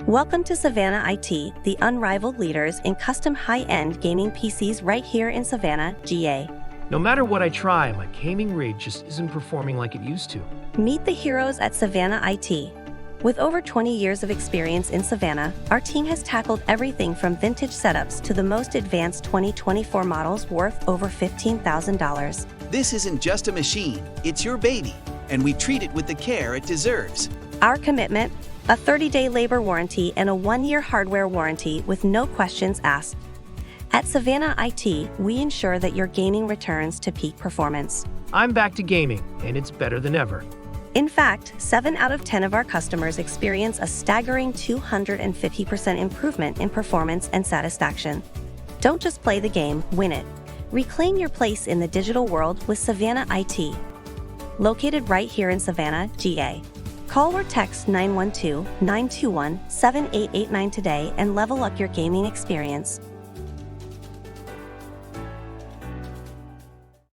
Welcome to Savannah IT, the unrivaled leaders in custom high-end gaming PCs right here in Savannah, GA. No matter what I try, my gaming rig just isn't performing like it used to. Meet the heroes at Savannah IT. With over 20 years of experience in Savannah, our team has tackled everything from vintage setups to the most advanced 2024 models worth over $15,000. This isn't just a machine, it's your baby, and we treat it with the care it deserves. Our commitment: a 30-day labor warranty and a 1-year hardware warranty with no questions asked. At Savannah IT, we ensure that your gaming returns to peak performance. I'm back to gaming, and it's better than ever. In fact, 7 out of 10 of our customers experience a staggering 250% improvement in performance and satisfaction. Don't just play the game, win it. Reclaim your place in the digital world with Savannah IT. Located right here in Savannah, GA. Call or text 912-921-7889 today and level up your gaming experience.